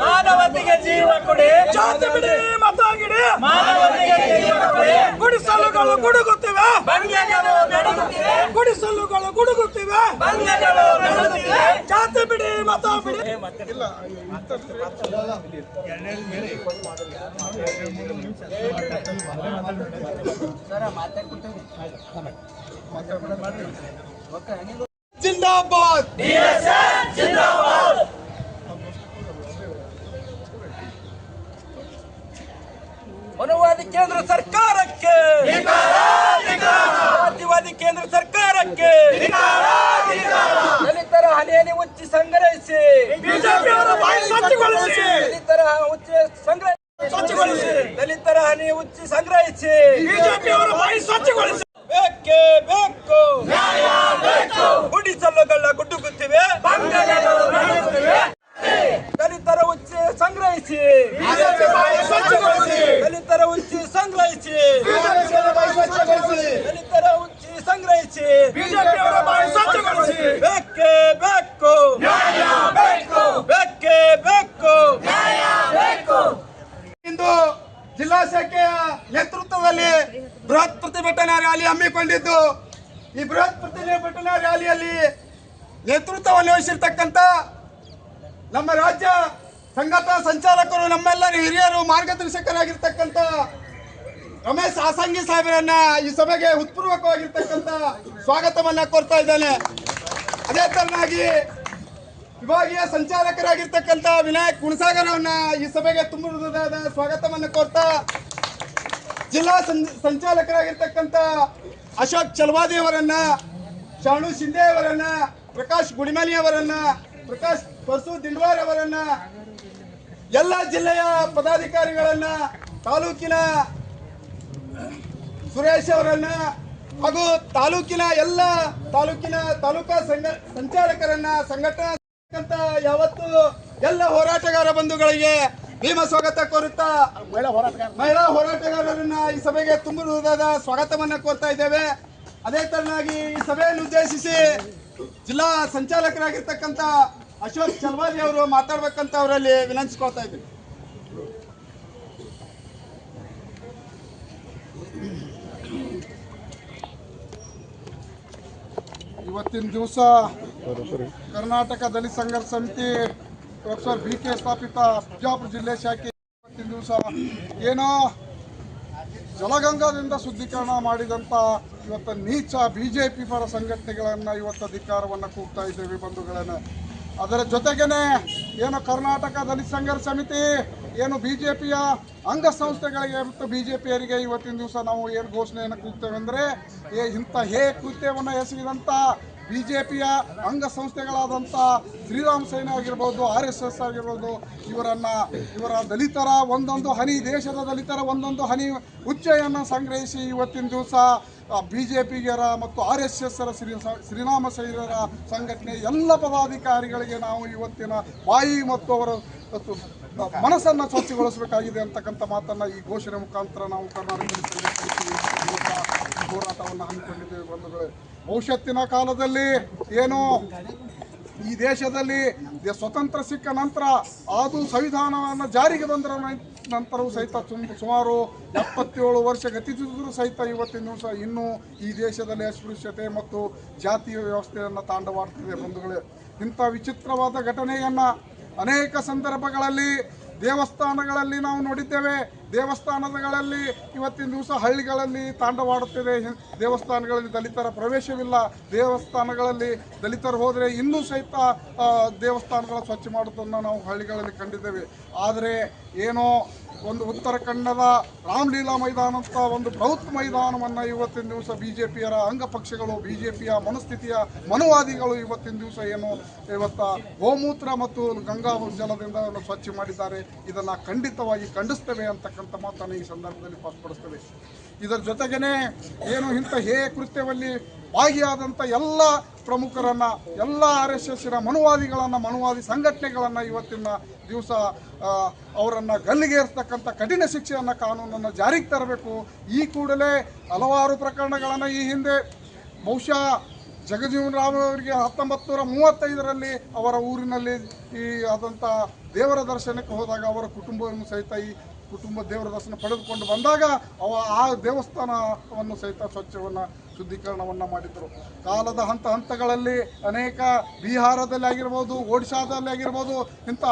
ಮಾನವತೆಗೆ ಜೀವ ಕೊಡಿ, ಜಾತಿ ಬಿಡಿ ಮತ ಗಿಡಿ, ಮಾನವತೆಗೆ ಜೀವ ಕೊಡಿ. ಗುಡಿಸಲುಗಳು ಗುಡುಗುತ್ತಿವೆ, ಬಂಡೆಗಳು ಬೆಳಗುತ್ತಿವೆ, ಗುಡಿಸಲುಗಳು ಗುಡುಗುತ್ತಿವೆ, ಬಂಡೆಗಳು ಬೆಳಗುತ್ತಿವೆ. ಜಾತಿ ಬಿಡಿ ಮತ ಬಿಡಿ. ಜಿಂದಾಬಾದ್, ಜಿಂದಾಬಾದ್. ಮನುವಾದಿ ಕೇಂದ್ರ ಸರ್ಕಾರಕ್ಕೆ, ಜಾತಿವಾದಿ ಕೇಂದ್ರ ಸರ್ಕಾರಕ್ಕೆ, ದಲಿತರ ಹಣೆಯಲ್ಲಿ ಉಚ್ಚಿ ಸಂಗ್ರಹಿಸಿ, ಬಿಜೆಪಿಯವರ ಬಾಯಿ ಸ್ವಚ್ಛಗೊಳಿಸಿ, ದಲಿತರ ಉಚ್ಚಿ ಸಂಗ್ರಹಿಸಿ, ದಲಿತರ ಹಣೆ ಉಚ್ಚಿ ಸಂಗ್ರಹಿಸಿ, ಬಿಜೆಪಿಯವರ ಬಾಯಿ ಸ್ವಚ್ಛಗೊಳಿಸಿ. ಬೇಕೇ ಬೇಕು, ನ್ಯಾಯ ಬೇಕು. ಗುಡಿಸಲುಗಳ ಗುಡುಗುತ್ತಿವೆ, ಬಂಡೆಗಳು ಬೆಳಗುತ್ತಿವೆ. ದಲಿತರ ಉಚ್ಚಿ ಸಂಗ್ರಹಿಸಿ, ಬಿಜೆಪಿ ಬಾಯಿ ಸ್ವಚ್ಛಗೊಳಿಸಿ, ದಲಿತರ ಉಚ್ಚಿ ಸಂಗ್ರಹಿಸಿ, ಬಿಜೆಪಿಯವರ ಬಾಯಿ ಸ್ವಚ್ಛಗೊಳಿಸಿ, ದಲಿತರ ಉಚ್ಚಿ ಸಂಗ್ರಹಿಸಿ, ಬಿಜೆಪಿಯವರ ಬಾಯಿ ಸ್ವಚ್ಛಗೊಳಿಸಿ. ಬೇಕೇ ಬೇಕು, ನ್ಯಾಯ ಬೇಕು, ಬೇಕೇ ಬೇಕು, ನ್ಯಾಯ ಬೇಕು. ಇಂದು ಜಿಲ್ಲಾ ಶಾಖೆಯ ನೇತೃತ್ವದಲ್ಲಿ ಬೃಹತ್ ಪ್ರತಿಭಟನಾ ರ್ಯಾಲಿ ಹಮ್ಮಿಕೊಂಡಿದ್ದು, ಈ ಬೃಹತ್ ಪ್ರತಿಭಟನಾ ರ್ಯಾಲಿಯಲ್ಲಿ ನೇತೃತ್ವವನ್ನು ವಹಿಸಿರ್ತಕ್ಕಂಥ ನಮ್ಮ ರಾಜ್ಯ ಸಂಘಟನಾ ಸಂಚಾಲಕರು, ನಮ್ಮೆಲ್ಲರ ಹಿರಿಯರು, ಮಾರ್ಗದರ್ಶಕರಾಗಿರ್ತಕ್ಕಂಥ ರಮೇಶ್ ಆಸಂಗಿ ಸಾಹೇಬರನ್ನ ಈ ಸಭೆಗೆ ಹೃತ್ಪೂರ್ವಕವಾಗಿರ್ತಕ್ಕಂಥ ಸ್ವಾಗತವನ್ನ ಕೋರ್ತಾ ಇದ್ದೇನೆ. ಅದೇ ತರನಾಗಿ ವಿಭಾಗೀಯ ಸಂಚಾಲಕರಾಗಿರ್ತಕ್ಕಂಥ ವಿನಾಯಕ್ ಗುಣಸಾಗರವನ್ನ ಈ ಸಭೆಗೆ ತುಂಬ ಹೃದಯದ ಸ್ವಾಗತವನ್ನು ಕೋರ್ತಾ, ಜಿಲ್ಲಾ ಸಂಚಾಲಕರಾಗಿರ್ತಕ್ಕಂಥ ಅಶೋಕ್ ಚಲವಾದಿ ಅವರನ್ನ, ಶಾಣು ಶಿಂದೆ ಅವರನ್ನ, ಪ್ರಕಾಶ್ ಗುಡಿಮನಿ ಅವರನ್ನ, ಪ್ರಕಾಶ್ ಪರಸು ದಿಂಡ್ವಾರ್ ಅವರನ್ನ, ಎಲ್ಲ ಜಿಲ್ಲೆಯ ಪದಾಧಿಕಾರಿಗಳನ್ನ, ತಾಲೂಕಿನ ಸುರೇಶ್ ಅವರನ್ನ ಹಾಗೂ ತಾಲೂಕಿನ ಎಲ್ಲ ತಾಲೂಕಾ ಸಂಚಾಲಕರನ್ನ, ಸಂಘಟನಾ ಯಾವತ್ತು ಎಲ್ಲ ಹೋರಾಟಗಾರ ಬಂಧುಗಳಿಗೆ ಭೀಮ ಸ್ವಾಗತ ಕೋರುತ್ತಾ, ಮಹಿಳಾ ಹೋರಾಟಗಾರರನ್ನ ಈ ಸಭೆಗೆ ತುಂಬ ಹೃದಯದ ಸ್ವಾಗತವನ್ನ ಕೋರ್ತಾ ಇದ್ದೇವೆ. ಅದೇ ತರನಾಗಿ ಈ ಸಭೆಯನ್ನು ಉದ್ದೇಶಿಸಿ ಜಿಲ್ಲಾ ಸಂಚಾಲಕರಾಗಿರ್ತಕ್ಕಂಥ ಅಶೋಕ್ ಚಲವಾದಿ ಅವರು ಮಾತಾಡ್ಬೇಕಂತ ಅವರಲ್ಲಿ ವಿನಂತಿಸ್ಕೊಳ್ತಾ ಇದ್ದೀವಿ. ಇವತ್ತಿನ ದಿವಸ ಕರ್ನಾಟಕ ದಲಿತ ಸಂಘರ್ಷ ಸಮಿತಿ ಪ್ರೊಫೆಸರ್ BK ಸ್ಥಾಪಿತ ಬಿಜಾಪುರ ಜಿಲ್ಲೆ ಶಾಖೆ ಇವತ್ತಿನ ದಿವಸ ಏನೋ ಜಲಗಂಗಾದಿಂದ ಶುದ್ಧೀಕರಣ ಮಾಡಿದಂಥ ಇವತ್ತು ನೀಚ ಬಿಜೆಪಿ ಪರ ಸಂಘಟನೆಗಳನ್ನು ಇವತ್ತು ಅಧಿಕಾರವನ್ನು ಕೂಗ್ತಾ ಇದ್ದೇವೆ ಬಂಧುಗಳನ್ನ. ಅದರ ಜೊತೆಗೇನೆ ಏನು ಕರ್ನಾಟಕ ದಲಿತ ಸಂಘರ್ಷ ಸಮಿತಿ ಏನು ಬಿಜೆಪಿಯ ಅಂಗಸಂಸ್ಥೆಗಳಿಗೆ ಮತ್ತು ಬಿಜೆಪಿಯರಿಗೆ ಇವತ್ತಿನ ದಿವಸ ನಾವು ಏನು ಘೋಷಣೆಯನ್ನು ಕೂಗ್ತೇವೆ ಅಂದರೆ, ಇಂಥ ಕೃತ್ಯವನ್ನು ಎಸಗಿದಂಥ ಬಿಜೆಪಿಯ ಅಂಗಸಂಸ್ಥೆಗಳಾದಂಥ ಶ್ರೀರಾಮ್ ಸೇನೆ ಆಗಿರ್ಬೋದು, RSS ಆಗಿರ್ಬೋದು, ಇವರ ದಲಿತರ ಒಂದೊಂದು ಹನಿ, ದೇಶದ ದಲಿತರ ಒಂದೊಂದು ಹನಿ ಉಚ್ಚೆಯನ್ನು ಸಂಗ್ರಹಿಸಿ ಇವತ್ತಿನ ದಿವಸ ಬಿಜೆಪಿಗರ ಮತ್ತು RSSರ ಶ್ರೀರಾಮ ಸೇನರ ಸಂಘಟನೆ ಎಲ್ಲ ಪದಾಧಿಕಾರಿಗಳಿಗೆ ನಾವು ಇವತ್ತಿನ ಬಾಯಿ ಮತ್ತು ಅವರ ಮನಸ್ಸನ್ನು ಸ್ವಚ್ಛಗೊಳಿಸಬೇಕಾಗಿದೆ ಅಂತಕ್ಕಂಥ ಮಾತನ್ನು ಈ ಘೋಷಣೆ ಮುಖಾಂತರ ನಾವು ಕರ್ನಾಟಕದಲ್ಲಿ ಹೋರಾಟವನ್ನು ಹಮ್ಮಿಕೊಂಡಿದ್ದೇವೆ ಬಂಧುಗಳೇ. ಭವಿಷ್ಯತ್ತಿನ ಕಾಲದಲ್ಲಿ ಏನು ಈ ದೇಶದಲ್ಲಿ ಸ್ವತಂತ್ರ ಸಿಕ್ಕ ನಂತರ ಅದು ಸಂವಿಧಾನವನ್ನು ಜಾರಿಗೆ ಬಂದರ ನಂತರವೂ ಸಹಿತ ಸುಮಾರು 77 ವರ್ಷ ಗತಿಸಿದರೂ ಸಹಿತ ಇವತ್ತಿನ ದಿವಸ ಇನ್ನೂ ಈ ದೇಶದಲ್ಲಿ ಅಸ್ಪೃಶ್ಯತೆ ಮತ್ತು ಜಾತಿಯ ವ್ಯವಸ್ಥೆಯನ್ನು ತಾಂಡವಾಡ್ತಿದೆ ಬಂಧುಗಳೇ. ಇಂಥ ವಿಚಿತ್ರವಾದ ಘಟನೆಯನ್ನು ಅನೇಕ ಸಂದರ್ಭಗಳಲ್ಲಿ ದೇವಸ್ಥಾನಗಳಲ್ಲಿ ನಾವು ನೋಡಿದ್ದೇವೆ. ದೇವಸ್ಥಾನಗಳಲ್ಲಿ ಇವತ್ತಿನ ದಿವಸ ಹಳ್ಳಿಗಳಲ್ಲಿ ತಾಂಡವಾಡುತ್ತಿದೆ. ದೇವಸ್ಥಾನಗಳಲ್ಲಿ ದಲಿತರ ಪ್ರವೇಶವಿಲ್ಲ. ದೇವಸ್ಥಾನಗಳಲ್ಲಿ ದಲಿತರು ಹೋದರೆ ಇನ್ನೂ ಸಹಿತ ದೇವಸ್ಥಾನಗಳ ಸ್ವಚ್ಛ ಮಾಡುವುದನ್ನು ನಾವು ಹಳ್ಳಿಗಳಲ್ಲಿ ಕಂಡಿದ್ದೇವೆ. ಆದರೆ ಏನೋ ಒಂದು ಉತ್ತರ ಕನ್ನಡದ ರಾಮಲೀಲಾ ಮೈದಾನ ಅಂತ ಒಂದು ಬೃಹತ್ ಮೈದಾನವನ್ನು ಇವತ್ತಿನ ದಿವಸ ಬಿಜೆಪಿಯರ ಅಂಗಪಕ್ಷಗಳು, ಬಿಜೆಪಿಯ ಮನಸ್ಥಿತಿಯ ಮನುವಾದಿಗಳು ಇವತ್ತಿನ ದಿವಸ ಇವತ್ತು ಗೋಮೂತ್ರ ಮತ್ತು ಗಂಗಾ ಜಲದಿಂದ ಸ್ವಚ್ಛ ಮಾಡಿದ್ದಾರೆ. ಇದನ್ನು ಖಂಡಿತವಾಗಿ ಖಂಡಿಸ್ತೇವೆ ಅಂತಕ್ಕಂಥ ಮಾತನ್ನು ಈ ಸಂದರ್ಭದಲ್ಲಿ ಸ್ಪಷ್ಟಪಡಿಸ್ತೇವೆ. ಇದರ ಜೊತೆಗೇ ಇಂಥ ಕೃತ್ಯದಲ್ಲಿ ಭಾಗಿಯಾದಂಥ ಎಲ್ಲ ಪ್ರಮುಖರನ್ನು, ಎಲ್ಲ RSSನ ಮನುವಾದಿ ಸಂಘಟನೆಗಳನ್ನು ಇವತ್ತಿನ ದಿವಸ ಅವರನ್ನು ಗಲ್ಲಿಗೇರಿಸ್ತಕ್ಕಂಥ ಕಠಿಣ ಶಿಕ್ಷೆಯನ್ನು, ಕಾನೂನನ್ನು ಜಾರಿಗೆ ತರಬೇಕು. ಈ ಕೂಡಲೇ ಹಲವಾರು ಪ್ರಕರಣಗಳನ್ನು ಈ ಹಿಂದೆ ಬಹುಶಃ ಜಗಜೀವನ್ ರಾಮ್ ಅವರಿಗೆ 1935ರಲ್ಲಿ ಅವರ ಊರಿನಲ್ಲಿ ಈ ಆದಂಥ ದೇವರ ದರ್ಶನಕ್ಕೆ ಹೋದಾಗ ಅವರ ಕುಟುಂಬವನ್ನು ಸಹಿತ ಈ ಕುಟುಂಬ ದೇವರ ದರ್ಶನ ಪಡೆದುಕೊಂಡು ಬಂದಾಗ ಆ ದೇವಸ್ಥಾನವನ್ನು ಸಹಿತ ಶುದ್ಧೀಕರಣವನ್ನು ಮಾಡಿದರು. ಕಾಲದ ಹಂತಗಳಲ್ಲಿ ಅನೇಕ ಬಿಹಾರದಲ್ಲಿ ಆಗಿರ್ಬೋದು, ಒಡಿಶಾದಲ್ಲಿ ಆಗಿರ್ಬೋದು, ಇಂಥ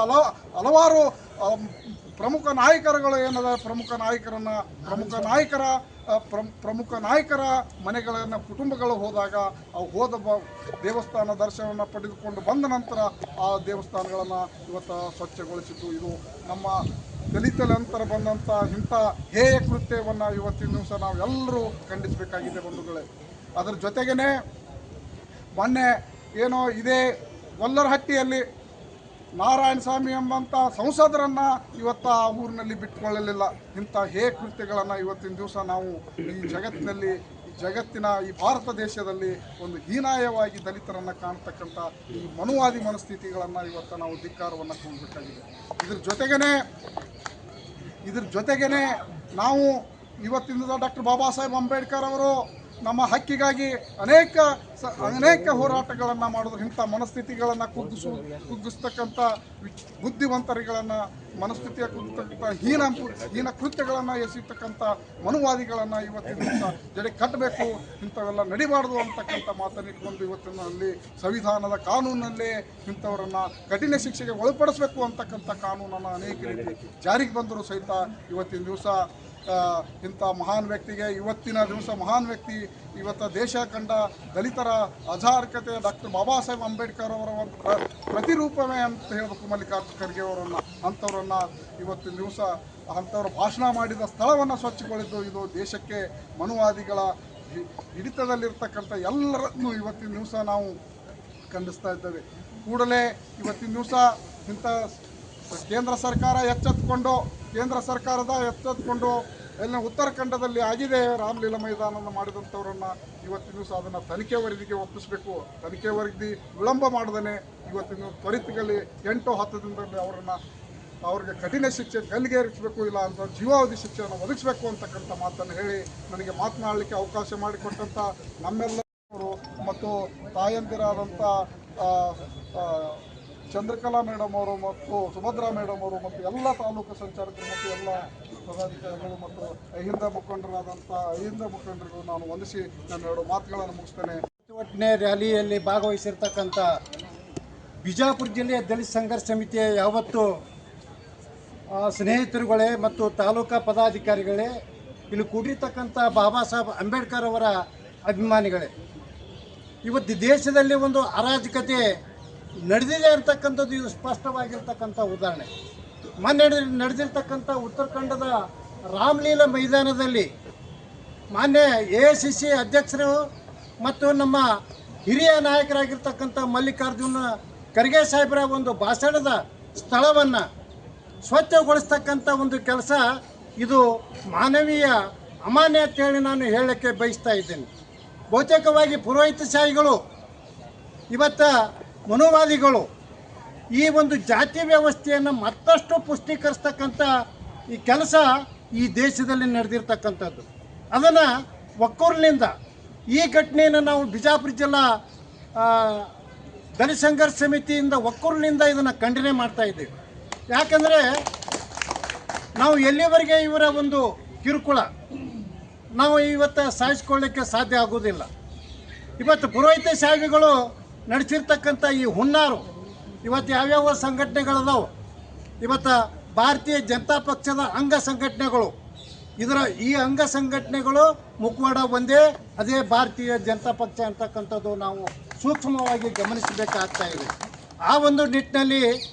ಹಲವಾರು ಪ್ರಮುಖ ನಾಯಕರುಗಳು ಏನದ ಪ್ರಮುಖ ನಾಯಕರ ಮನೆಗಳನ್ನು ಕುಟುಂಬಗಳು ಹೋದಾಗ ಹೋದ ದೇವಸ್ಥಾನ ದರ್ಶನವನ್ನು ಪಡೆದುಕೊಂಡು ಬಂದ ನಂತರ ಆ ದೇವಸ್ಥಾನಗಳನ್ನು ಇವತ್ತು ಸ್ವಚ್ಛಗೊಳಿಸಿದ್ದು. ಇದು ನಮ್ಮ ದಲಿತ ನಂತರ ಬಂದಂಥ ಇಂಥ ಹೇಯ ಕೃತ್ಯವನ್ನು ಇವತ್ತಿನ ದಿವಸ ನಾವೆಲ್ಲರೂ ಖಂಡಿಸಬೇಕಾಗಿದೆ ಬಂಧುಗಳೇ. ಅದರ ಜೊತೆಗೇ ಮೊನ್ನೆ ಏನೋ ಇದೇ ಗೊಲ್ಲರಹಟ್ಟಿಯಲ್ಲಿ ನಾರಾಯಣ ಸ್ವಾಮಿ ಎಂಬಂಥ ಸಂಸದರನ್ನು ಇವತ್ತು ಆ ಊರಿನಲ್ಲಿ ಬಿಟ್ಟುಕೊಳ್ಳಲಿಲ್ಲ. ಇಂಥ ಹೇಯ ಕೃತ್ಯಗಳನ್ನು ಇವತ್ತಿನ ದಿವಸ ನಾವು ಜಗತ್ತಿನ ಈ ಭಾರತ ದೇಶದಲ್ಲಿ ಒಂದು ಹೀನಾಯವಾಗಿ ದಲಿತರನ್ನು ಕಾಣ್ತಕ್ಕಂಥ ಈ ಮನುವಾದಿ ಮನಸ್ಥಿತಿಗಳನ್ನು ಇವತ್ತು ನಾವು ಧಿಕ್ಕಾರವನ್ನು ಕೊಡಬೇಕಾಗಿದೆ. ಇದ್ರ ಜೊತೆಗೇ ನಾವು ಇವತ್ತಿನ ಡಾಕ್ಟರ್ ಬಾಬಾ ಸಾಹೇಬ್ ಅಂಬೇಡ್ಕರ್ ಅವರು ನಮ್ಮ ಹಕ್ಕಿಗಾಗಿ ಅನೇಕ ಹೋರಾಟಗಳನ್ನು ಮಾಡಿದ್ರು. ಇಂಥ ಮನಸ್ಥಿತಿಗಳನ್ನು ಕುಗ್ಗಿಸ್ತಕ್ಕಂಥ ಬುದ್ಧಿವಂತರಿಗಳನ್ನು ಮನಸ್ಥಿತಿಯ ಕುಗ್ಗಿಸ್ತಕ್ಕಂಥ ಹೀನ ಕೃತ್ಯಗಳನ್ನು ಎಸೆಯತಕ್ಕಂಥ ಮನುವಾದಿಗಳನ್ನು ಇವತ್ತಿನ ದಿವಸ ಜಡೆ ಕಟ್ಟಬೇಕು, ಇಂಥವೆಲ್ಲ ನಡಿಬಾರ್ದು ಅಂತಕ್ಕಂಥ ಮಾತನ್ನು ಇಟ್ಕೊಂಡು ಇವತ್ತಿನಲ್ಲಿ ಸಂವಿಧಾನದ ಕಾನೂನಲ್ಲಿ ಇಂಥವರನ್ನು ಕಠಿಣ ಶಿಕ್ಷೆಗೆ ಒಳಪಡಿಸಬೇಕು ಅಂತಕ್ಕಂಥ ಕಾನೂನನ್ನು ಅನೇಕ ರೀತಿ ಜಾರಿಗೆ ಬಂದರೂ ಸಹಿತ ಇವತ್ತಿನ ದಿವಸ ಇಂಥ ಮಹಾನ್ ವ್ಯಕ್ತಿಗೆ ಇವತ್ತು ದೇಶ ಕಂಡ ದಲಿತರ ಅಜಾರ್ಕತೆ ಡಾಕ್ಟರ್ ಬಾಬಾ ಸಾಹೇಬ್ ಅಂಬೇಡ್ಕರ್ ಅವರ ಒಂದು ಪ್ರತಿರೂಪವೇ ಅಂತ ಹೇಳಬೇಕು ಮಲ್ಲಿಕಾರ್ಜುನ ಖರ್ಗೆ ಅಂಥವ್ರನ್ನು ಇವತ್ತಿನ ದಿವಸ ಅಂಥವ್ರ ಭಾಷಣ ಮಾಡಿದ ಸ್ಥಳವನ್ನು ಸ್ವಚ್ಛಗೊಳಿದ್ದು ಇದು ದೇಶಕ್ಕೆ ಮನುವಾದಿಗಳ ಹಿಡಿತದಲ್ಲಿರ್ತಕ್ಕಂಥ ಎಲ್ಲರನ್ನು ಇವತ್ತಿನ ದಿವಸ ನಾವು ಖಂಡಿಸ್ತಾ ಇದ್ದೇವೆ. ಕೂಡಲೇ ಇವತ್ತಿನ ದಿವಸ ಇಂಥ ಕೇಂದ್ರ ಸರ್ಕಾರದ ಎಚ್ಚೆತ್ತುಕೊಂಡು ಎಲ್ಲ ಉತ್ತರಾಖಂಡದಲ್ಲಿ ಆಗಿದೆ ರಾಮಲೀಲಾ ಮೈದಾನವನ್ನು ಮಾಡಿದಂಥವ್ರನ್ನು ಇವತ್ತಿನ ದಿವಸ ಅದನ್ನು ತನಿಖೆ ವರದಿಗೆ ಒಪ್ಪಿಸಬೇಕು. ತನಿಖೆ ವರದಿ ವಿಳಂಬ ಮಾಡದೇ ಇವತ್ತಿನ ತ್ವರಿತದಲ್ಲಿ 8-10 ದಿನದಲ್ಲಿ ಅವ್ರಿಗೆ ಕಠಿಣ ಶಿಕ್ಷೆ ಗಲ್ಲಿಗೇರಿಸಬೇಕು, ಇಲ್ಲ ಅಂತ ಜೀವಾವಧಿ ಶಿಕ್ಷೆಯನ್ನು ಒದಗಿಸಬೇಕು ಅಂತಕ್ಕಂಥ ಮಾತನ್ನು ಹೇಳಿ ನನಗೆ ಮಾತನಾಡಲಿಕ್ಕೆ ಅವಕಾಶ ಮಾಡಿಕೊಟ್ಟಂಥ ನಮ್ಮೆಲ್ಲರೂ ಮತ್ತು ತಾಯಂದಿರಾದಂಥ ಚಂದ್ರಕಲಾ ಮೇಡಮ್ ಅವರು ಮತ್ತು ಸುಭದ್ರಾ ಮೇಡಮ್ ಅವರು ಮತ್ತು ಎಲ್ಲ ತಾಲೂಕು ಸಂಚಾಲಕರು ಮತ್ತು ಎಲ್ಲ ಪದಾಧಿಕಾರಿಗಳು ಮತ್ತು ಅಹಿಂದ ಮುಖಂಡರಿಗೂ ನಾನು ವಂದಿಸಿ ನನ್ನ 2 ಮಾತುಗಳನ್ನು ಮುಗಿಸ್ತೇನೆ. ಪ್ರತಿಭಟನೆ ರ್ಯಾಲಿಯಲ್ಲಿ ಭಾಗವಹಿಸಿರ್ತಕ್ಕಂಥ ಬಿಜಾಪುರ ಜಿಲ್ಲೆಯ ದಲಿತ ಸಂಘರ್ಷ ಸಮಿತಿಯ ಯಾವತ್ತು ಸ್ನೇಹಿತರುಗಳೇ ಮತ್ತು ತಾಲೂಕಾ ಪದಾಧಿಕಾರಿಗಳೇ, ಇಲ್ಲಿ ಕೂಡಿರ್ತಕ್ಕಂಥ ಬಾಬಾ ಸಾಹೇಬ್ ಅಂಬೇಡ್ಕರ್ ಅವರ ಅಭಿಮಾನಿಗಳೇ, ಇವತ್ತು ದೇಶದಲ್ಲಿ ಒಂದು ಅರಾಜಕತೆ ನಡೆದಿದೆ ಅಂತಕ್ಕಂಥದ್ದು ಇದು ಸ್ಪಷ್ಟವಾಗಿರ್ತಕ್ಕಂಥ ಉದಾಹರಣೆ. ಮೊನ್ನೆ ನಡೆದಿರ್ತಕ್ಕಂಥ ಉತ್ತರಾಖಂಡದ ರಾಮಲೀಲಾ ಮೈದಾನದಲ್ಲಿ ಮಾನ್ಯ AICC ಅಧ್ಯಕ್ಷರು ಮತ್ತು ನಮ್ಮ ಹಿರಿಯ ನಾಯಕರಾಗಿರ್ತಕ್ಕಂಥ ಮಲ್ಲಿಕಾರ್ಜುನ ಖರ್ಗೆ ಸಾಹೇಬರ ಒಂದು ಭಾಷಣದ ಸ್ಥಳವನ್ನು ಸ್ವಚ್ಛಗೊಳಿಸ್ತಕ್ಕಂಥ ಒಂದು ಕೆಲಸ ಇದು ಮಾನವೀಯ ಅಮಾನ್ಯ ಅಂತೇಳಿ ನಾನು ಹೇಳಕ್ಕೆ ಬಯಸ್ತಾ ಇದ್ದೇನೆ. ಬಹುತೇಕವಾಗಿ ಪುರೋಹಿತಶಾಹಿಗಳು ಇವತ್ತು ಮನುವಾದಿಗಳು ಈ ಒಂದು ಜಾತಿ ವ್ಯವಸ್ಥೆಯನ್ನು ಮತ್ತಷ್ಟು ಪುಷ್ಟೀಕರಿಸ್ತಕ್ಕಂಥ ಈ ಕೆಲಸ ಈ ದೇಶದಲ್ಲಿ ನಡೆದಿರ್ತಕ್ಕಂಥದ್ದು. ಅದನ್ನು ಒಕ್ಕೂರಿನಿಂದ ಈ ಘಟನೆಯನ್ನು ನಾವು ಬಿಜಾಪುರ ಜಿಲ್ಲಾ ದಲಿತ ಸಂಘರ್ಷ ಸಮಿತಿಯಿಂದ ಒಕ್ಕೂರಿನಿಂದ ಇದನ್ನು ಖಂಡನೆ ಮಾಡ್ತಾ ಇದ್ದೀವಿ. ಯಾಕಂದರೆ ನಾವು ಎಲ್ಲಿವರೆಗೆ ಇವರ ಒಂದು ಕಿರುಕುಳ ನಾವು ಇವತ್ತು ಸಹಿಸಿಕೊಳ್ಳಿಕ್ಕೆ ಸಾಧ್ಯ ಆಗೋದಿಲ್ಲ. ಇವತ್ತು ಪುರೋಹಿತ ಶಾಹಿಗಳು ನಡೆಸಿರ್ತಕ್ಕಂಥ ಈ ಹುನ್ನಾರು ಇವತ್ತು ಯಾವ್ಯಾವ ಸಂಘಟನೆಗಳದಾವೆ, ಇವತ್ತು ಭಾರತೀಯ ಜನತಾ ಪಕ್ಷದ ಅಂಗ ಸಂಘಟನೆಗಳು, ಈ ಅಂಗ ಸಂಘಟನೆಗಳು ಮುಖವಾಡ ಒಂದೇ, ಅದೇ ಭಾರತೀಯ ಜನತಾ ಪಕ್ಷ ಅಂತಕ್ಕಂಥದ್ದು ನಾವು ಸೂಕ್ಷ್ಮವಾಗಿ ಗಮನಿಸಬೇಕಾಗ್ತಾ ಇದೆ. ಆ ಒಂದು ನಿಟ್ಟಿನಲ್ಲಿ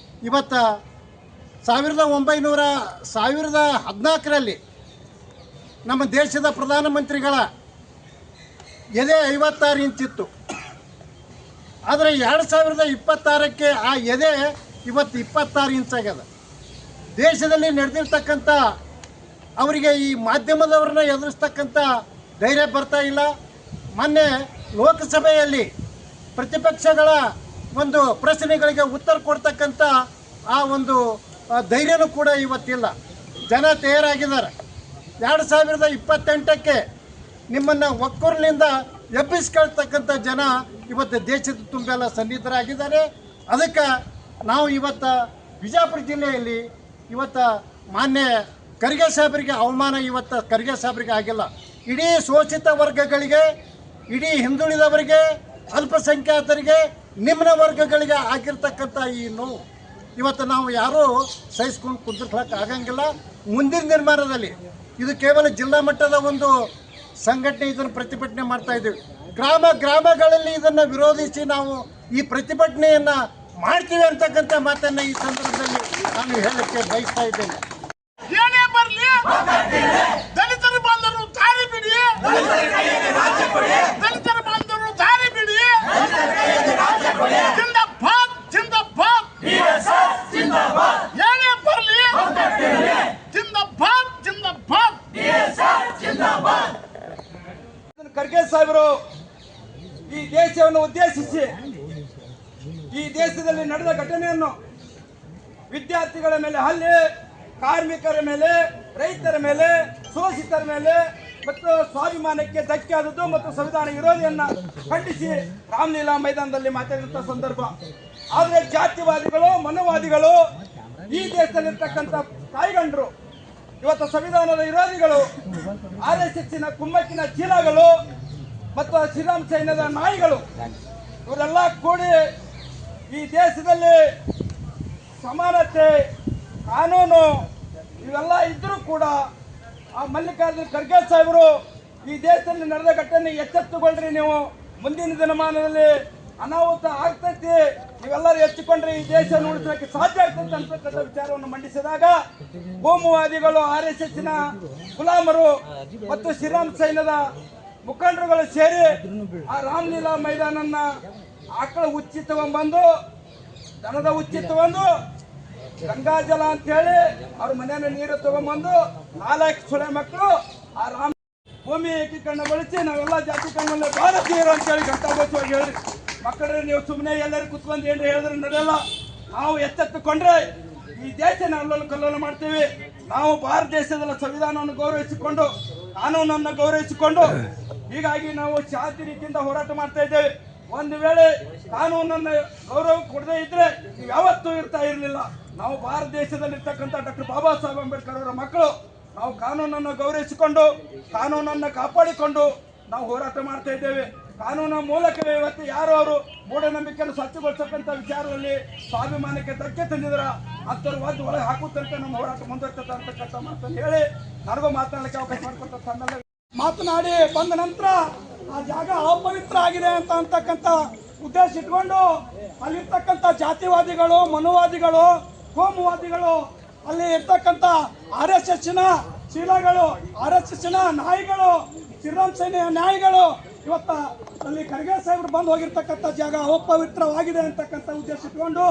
ಇವತ್ತು 1914ರಲ್ಲಿ ನಮ್ಮ ದೇಶದ ಪ್ರಧಾನಮಂತ್ರಿಗಳ ಎದೆ 56 ಇಂಚಿತ್ತು. ಆದರೆ 2026ಕ್ಕೆ ಆ ಎದೆ ಇವತ್ತು 26 ಇಂಚಾಗ್ಯದ. ದೇಶದಲ್ಲಿ ನಡೆದಿರ್ತಕ್ಕಂಥ ಅವರಿಗೆ ಈ ಮಾಧ್ಯಮದವ್ರನ್ನ ಎದುರಿಸ್ತಕ್ಕಂಥ ಧೈರ್ಯ ಬರ್ತಾ ಇಲ್ಲ. ಮೊನ್ನೆ ಲೋಕಸಭೆಯಲ್ಲಿ ಪ್ರತಿಪಕ್ಷಗಳ ಒಂದು ಪ್ರಶ್ನೆಗಳಿಗೆ ಉತ್ತರ ಕೊಡ್ತಕ್ಕಂಥ ಆ ಒಂದು ಧೈರ್ಯನೂ ಕೂಡ ಇವತ್ತಿಲ್ಲ. ಜನ ತಯಾರಾಗಿದ್ದಾರೆ. 2028ಕ್ಕೆ ನಿಮ್ಮನ್ನು ಒಕ್ಕೂರಿನಿಂದ ಎಬ್ಬಿಸ್ಕೊಳ್ತಕ್ಕಂಥ ಜನ ಇವತ್ತು ದೇಶದ ತುಂಬೆಲ್ಲ ಸನ್ನಿಧರಾಗಿದ್ದಾರೆ. ಅದಕ್ಕೆ ನಾವು ಇವತ್ತು ಬಿಜಾಪುರ ಜಿಲ್ಲೆಯಲ್ಲಿ ಇವತ್ತು ಮಾನ್ಯ ಖರ್ಗೆ ಸಾಹೇಬರಿಗೆ ಅವಮಾನ ಇವತ್ತು ಖರ್ಗೆ ಸಾಹೇಬರಿಗೆ ಆಗಿಲ್ಲ, ಇಡೀ ಶೋಷಿತ ವರ್ಗಗಳಿಗೆ, ಇಡೀ ಹಿಂದುಳಿದವರಿಗೆ, ಅಲ್ಪಸಂಖ್ಯಾತರಿಗೆ, ನಿಮ್ನ ವರ್ಗಗಳಿಗೆ ಆಗಿರ್ತಕ್ಕಂಥ ಈ ನೋವು ಇವತ್ತು ನಾವು ಯಾರೂ ಸಹಿಸ್ಕೊಂಡು ಕುಂದಿರ್ಸಕ್ಕೆ ಆಗಂಗಿಲ್ಲ. ಮುಂದಿನ ನಿರ್ಮಾಣದಲ್ಲಿ ಇದು ಕೇವಲ ಜಿಲ್ಲಾ ಮಟ್ಟದ ಒಂದು ಸಂಘಟನೆ ಇದನ್ನು ಪ್ರತಿಭಟನೆ ಮಾಡ್ತಾ ಇದ್ದೀವಿ. ಗ್ರಾಮಗಳಲ್ಲಿ ಇದನ್ನು ವಿರೋಧಿಸಿ ನಾವು ಈ ಪ್ರತಿಭಟನೆಯನ್ನು ಮಾಡ್ತೀವಿ ಅಂತಕ್ಕಂಥ ಮಾತನ್ನು ಈ ಸಂದರ್ಭದಲ್ಲಿ ನಾನು ಹೇಳಕ್ಕೆ ಬಯಸ್ತಾ ಇದ್ದೇನೆ. ಏನೇ ಬರಲಿ ದಲಿತರ ಬಾಂಧವರು ದಾರಿ ಬಿಡಿ, ದಲಿತರ ಬಾಂಧವರು ದಾರಿ ಬಿಡಿ. ಜಿಂದಾಬಾದ್ ಜಿಂದಾಬಾದ್, ಏನೇ ಬರಲಿ ಜಿಂದಾಬಾದ್ ಜಿಂದಾಬಾದ್. ಖರ್ಗೆ ಸಾಹೇಬರು ಈ ದೇಶವನ್ನು ಉದ್ದೇಶಿಸಿ ಈ ದೇಶದಲ್ಲಿ ನಡೆದ ಘಟನೆಯನ್ನು ವಿದ್ಯಾರ್ಥಿಗಳ ಮೇಲೆ ಹಲ್ಲೆ, ಕಾರ್ಮಿಕರ ಮೇಲೆ, ರೈತರ ಮೇಲೆ, ಶೋಷಿತರ ಮೇಲೆ ಮತ್ತು ಸ್ವಾಭಿಮಾನಕ್ಕೆ ಧಕ್ಕೆ ಆದದ್ದು ಮತ್ತು ಸಂವಿಧಾನ ವಿರೋಧಿಯನ್ನ ಖಂಡಿಸಿ ರಾಮಲೀಲಾ ಮೈದಾನದಲ್ಲಿ ಮಾತಾಡಿದಂಥ ಸಂದರ್ಭ. ಆದರೆ ಜಾತಿವಾದಿಗಳು, ಮನೋವಾದಿಗಳು, ಈ ದೇಶದಲ್ಲಿರ್ತಕ್ಕಂಥ ತಾಯಿಗಂಡರು, ಇವತ್ತು ಸಂವಿಧಾನದ ವಿರೋಧಿಗಳು, RSSನ ಕುಮ್ಮಕ್ಕಿನ ಚೀಲಗಳು ಮತ್ತು ಶ್ರೀರಾಮ್ ಸೈನ್ಯದ ನಾಯಿಗಳು ಇವರೆಲ್ಲ ಕೂಡಿ ಈ ದೇಶದಲ್ಲಿ ಸಮಾನತೆ, ಕಾನೂನು ಇವೆಲ್ಲ ಇದ್ರೂ ಕೂಡ ಆ ಮಲ್ಲಿಕಾರ್ಜುನ ಖರ್ಗೆ ಸಾಹೇಬರು ಈ ದೇಶದಲ್ಲಿ ನಡೆದ ಘಟನೆ ಎಚ್ಚೆತ್ತುಕೊಂಡ್ರಿ, ನೀವು ಮುಂದಿನ ದಿನಮಾನದಲ್ಲಿ ಅನಾಹುತ ಆಗ್ತೈತಿ, ನೀವೆಲ್ಲರೂ ಎಚ್ಚಿಕೊಂಡ್ರೆ ಈ ದೇಶ ಉಳಿಸಲಿಕ್ಕೆ ಸಾಧ್ಯ ಆಗ್ತೈತೆ ಅಂತಕ್ಕಂಥ ವಿಚಾರವನ್ನು ಮಂಡಿಸಿದಾಗ ಕೋಮುವಾದಿಗಳು, RSSನ ಗುಲಾಮರು ಮತ್ತು ಶ್ರೀರಾಮ್ ಸೈನ್ಯದ ಮುಖಂಡರುಗಳು ಸೇರಿ ಆ ರಾಮಲೀಲಾ ಮೈದಾನನ್ನ ಆಕಳ ಉಚ್ಚಿ ತಗೊಂಡ್ಬಂದು, ದನದ ಉಚ್ಚಿ ತಗೊಂಡು ಗಂಗಾಜಲ ಅಂತ ಹೇಳಿ ಅವ್ರ ಮನೆಯ ನೀರು ತಗೊಂಡ್ಬಂದು 4 ಸುಳೆ ಮಕ್ಕಳು ಆ ರಾಮ ಭೂಮಿ ಏಕೀಕರಣಗೊಳಿಸಿ ನಾವೆಲ್ಲ ಜಾತಿಕರಣದಲ್ಲಿ ಭಾರತೀಯರು ಅಂತೇಳಿ ಘಂಟಾಘೋಷವಾಗಿ ಹೇಳ್ರಿ. ಮಕ್ಕಳ್ರೆ ನೀವು ಸುಮ್ಮನೆ ಎಲ್ಲರೂ ಕುತ್ಕೊಂಡು ಏನ್ರಿ ಹೇಳಿದ್ರೆ ನಡೆಯಲ್ಲ. ನಾವು ಎಚ್ಚೆತ್ತುಕೊಂಡ್ರೆ ಈ ದೇಶನ ಅಲ್ಲೋಲ ಕಲ್ಲೋಲ ಮಾಡ್ತೀವಿ. ನಾವು ಭಾರತ ದೇಶದ ಸಂವಿಧಾನವನ್ನು ಗೌರವಿಸಿಕೊಂಡು, ಕಾನೂನನ್ನು ಗೌರವಿಸಿಕೊಂಡು, ಹೀಗಾಗಿ ನಾವು ಶಾಂತಿ ರೀತಿಯಿಂದ ಹೋರಾಟ ಮಾಡ್ತಾ ಇದ್ದೇವೆ. ಒಂದು ವೇಳೆ ಕಾನೂನನ್ನು ಗೌರವ ಕೊಡದೇ ಇದ್ರೆ ನೀವು ಯಾವತ್ತೂ ಇರ್ತಾ ಇರಲಿಲ್ಲ. ನಾವು ಭಾರತ ದೇಶದಲ್ಲಿರ್ತಕ್ಕಂಥ ಡಾಕ್ಟರ್ ಬಾಬಾ ಸಾಹೇಬ್ ಅಂಬೇಡ್ಕರ್ ಅವರ ಮಕ್ಕಳು. ನಾವು ಕಾನೂನನ್ನು ಗೌರವಿಸಿಕೊಂಡು, ಕಾನೂನನ್ನು ಕಾಪಾಡಿಕೊಂಡು ನಾವು ಹೋರಾಟ ಮಾಡ್ತಾ ಇದ್ದೇವೆ. ಕಾನೂನ ಮೂಲಕವೇ ಇವತ್ತು ಯಾರು ಅವರು ಮೂಢನಂಬಿಕೆಯನ್ನು ಸ್ವಚ್ಛಗೊಳಿಸತಕ್ಕಂಥ ವಿಚಾರದಲ್ಲಿ ಸ್ವಾಭಿಮಾನಕ್ಕೆ ಧಕ್ಕೆ ತಂದಿದ್ರ ಅಂಥವ್ರು ಒಂದು ಒಳಗೆ ಹಾಕುತ್ತಂತೆ ನಮ್ಮ ಹೋರಾಟ ಮುಂದುವರ್ತದೆ ಅಂತಕ್ಕಂಥ ಮಾತನ್ನು ಹೇಳಿ ನನಗೂ ಮಾತನಾಡಲಿಕ್ಕೆ ಅವಕಾಶ ಮಾಡಿಕೊಡ್ತಾರೆ. ತನ್ನೆಲ್ಲ ಮಾತನಾಡಿ ಬಂದ ನಂತರ ಆ ಜಾಗ ಅಪವಿತ್ರ ಆಗಿದೆ ಅಂತಕ್ಕಂಥ ಉದ್ದೇಶ ಇಟ್ಕೊಂಡು ಅಲ್ಲಿರ್ತಕ್ಕಂಥ ಜಾತಿವಾದಿಗಳು, ಮನುವಾದಿಗಳು, ಕೋಮುವಾದಿಗಳು, ಅಲ್ಲಿ ಇರ್ತಕ್ಕಂಥ RSSನ ಚೀಲಗಳು, RSSನ ನಾಯಿಗಳು, ಶ್ರೀರಾಮ್ ಸೇನೆಯ ನಾಯಿಗಳು ಇವತ್ತ ಅಲ್ಲಿ ಖರ್ಗೆ ಸಾಹೇಬರು ಬಂದು ಹೋಗಿರ್ತಕ್ಕಂಥ ಜಾಗ ಅಪವಿತ್ರವಾಗಿದೆ ಅಂತಕ್ಕಂಥ ಉದ್ದೇಶ ಇಟ್ಕೊಂಡು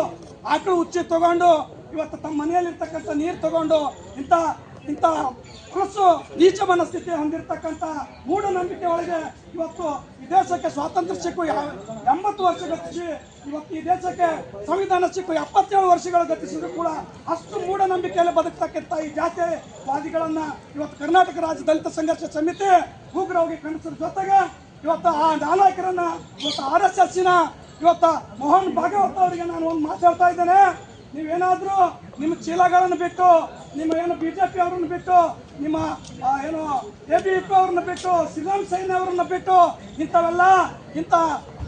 ಆಕಳು ಉಚ್ಚಿ ತಗೊಂಡು ಇವತ್ತು ತಮ್ಮ ಮನೆಯಲ್ಲಿರ್ತಕ್ಕಂಥ ನೀರು ತಗೊಂಡು ಇಂಥ ಮನಸ್ಸು ನೀಚ ಮನಸ್ಥಿತಿ ಹೊಂದಿರತಕ್ಕಂಥ ಮೂಢನಂಬಿಕೆ ಒಳಗೆ ಇವತ್ತು ಈ ದೇಶಕ್ಕೆ ಸ್ವಾತಂತ್ರ್ಯ ಸಿಕ್ಕು 80 ವರ್ಷ ಗತಿಸಿ, ಇವತ್ತು ಈ ದೇಶಕ್ಕೆ ಸಂವಿಧಾನ ಸಿಕ್ಕು 77 ವರ್ಷಗಳು ಗತಿಸಿದ್ರು ಕೂಡ ಅಷ್ಟು ಮೂಢನಂಬಿಕೆಯಲ್ಲಿ ಬದುಕ್ತಕ್ಕಂಥ ಈ ಜಾತಿವಾದಿಗಳನ್ನ ಇವತ್ತು ಕರ್ನಾಟಕ ರಾಜ್ಯ ದಲಿತ ಸಂಘರ್ಷ ಸಮಿತಿ ಉಗ್ರವಾಗಿ ಖಂಡಿಸಿದ ಜೊತೆಗೆ ಇವತ್ತು ಆ ನಾಯಕರನ್ನ ಇವತ್ತು RSSನ ಇವತ್ತು ಮೋಹನ್ ಭಾಗವತ್ ಅವರಿಗೆ ನಾನು ಒಂದು ಮಾತಾಡ್ತಾ ಇದ್ದೇನೆ. ನೀವೇನಾದ್ರೂ ನಿಮ್ಮ ಚೀಲಗಳನ್ನು ಬಿಟ್ಟು, ನಿಮ್ಮ ಏನು BJP ಅವರನ್ನು ಬಿಟ್ಟು, ನಿಮ್ಮ ಏನು ABVP ಅವ್ರನ್ನ ಬಿಟ್ಟು, ಶ್ರೀರಾಮ್ ಸೈನ್ಯ ಅವರನ್ನ ಬಿಟ್ಟು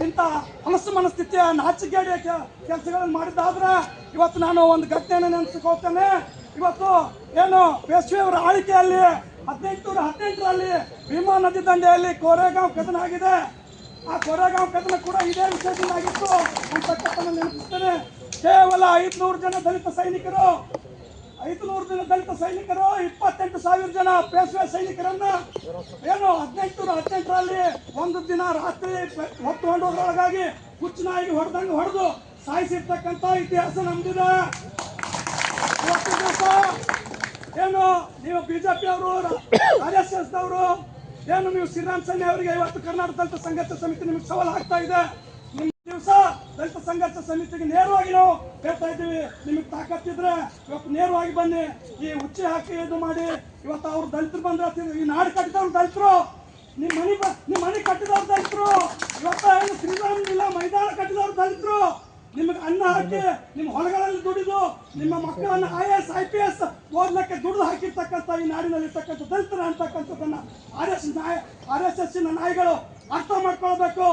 ಇಂಥ ಮನಸ್ಥಿತಿಯ ನಾಚಿಕೆಯ ಕೆಲಸಗಳನ್ನು ಮಾಡಿದ್ದಾದ್ರೆ ಇವತ್ತು ನಾನು ಒಂದು ಘಟನೆಯನ್ನು ನೆನೆಸಿಕೊಳ್ತೇನೆ. ಇವತ್ತು ಏನು ಪೇಶ್ವೆಯವರ ಆಳ್ವಿಕೆಯಲ್ಲಿ 1818ರಲ್ಲಿ ಭೀಮಾ ನದಿ ದಂಡೆಯಲ್ಲಿ ಕೋರೆಗಾಂವ್ ಕದನ ಆಗಿದೆ. ಆ ಕೋರೆಗಾಂವ್ ಕದನ ಕೂಡ ಇದೇ ವಿಷಯದಿಂದ ಆಗಿತ್ತು ಅಂತಕ್ಕಂಥದ್ದನ್ನು ನೆನಪಿಸ್ತೇನೆ. ಕೇವಲ 500 ಜನ ದಲಿತ ಸೈನಿಕರು, 28,000 ಜನ ಪೇಶ್ವೆ ಸೈನಿಕರನ್ನ ಏನು 1818ರಲ್ಲಿ ಒಂದು ದಿನ ರಾತ್ರಿ ಹೊತ್ತು ಹೊರಗಾಗಿ ಹುಚ್ಚನಾಗಿ ಹೊಡೆದಂಗೆ ಹೊಡೆದು ಸಾಯಿಸಿರ್ತಕ್ಕಂಥ ಇತಿಹಾಸ ನಮ್ದಿದೆ. ಇವತ್ತು ದಿವಸ ಏನು ನೀವು BJP ಅವರು, RSSದವರು, ಏನು ನೀವು ಶ್ರೀರಾಮ್ ಸೇನೆ ಅವರಿಗೆ ಇವತ್ತು ಕರ್ನಾಟಕ ದಲಿತ ಸಂಘರ್ಷ ಸಮಿತಿ ನಿಮಗೆ ಸವಾಲು ಆಗ್ತಾ ಇದೆ. ನಿಮ್ಮ ದಿವಸ ದಲಿತ ಸಂಘರ್ಷ ಸಮಿತಿಗೆ ನೇರವಾಗಿ ನಾವು ಹೇಳ್ತಾ ಇದ್ದೀವಿ, ನಿಮಗೆ ತಾಕತ್ತಿದ್ರೆ ಇವತ್ತು ನೇರವಾಗಿ ಬನ್ನಿ, ಈ ಹುಚ್ಚಿ ಹಾಕಿ ಇದು ಮಾಡಿ ಇವತ್ತು ಅವ್ರು ದಲಿತರು ಬಂದ್ರೆ ಈ ನಾಡು ಕಟ್ಟಿದವ್ರು ದಲಿತರು, ನಿಮ್ಮ ಮನೆ ಕಟ್ಟಿದವ್ರು ದಲಿತರು, ಇವತ್ತ ಏನು ಶ್ರೀರಾಮ್ ಲೀಲಾ ಮೈದಾನ ಕಟ್ಟಿದವ್ರು ದಲಿತರು. ನಿಮಗೆ ಅನ್ನ ಹಾಕಿ ನಿಮ್ಮ ಹೊಲಗಳಲ್ಲಿ ದುಡಿದು ನಿಮ್ಮ ಮಕ್ಕಳನ್ನ IAS IPS ಓದ್ಲಿಕ್ಕೆ ದುಡಿದು ಹಾಕಿರ್ತಕ್ಕಂಥ ಈ ನಾಡಿನಲ್ಲಿರ್ತಕ್ಕಂಥ ದಲಿತರ ಅಂತಕ್ಕಂಥದ್ದನ್ನ RSS ನಾಯಿಗಳು ಅರ್ಥ ಮಾಡ್ಕೊಳ್ಬೇಕು.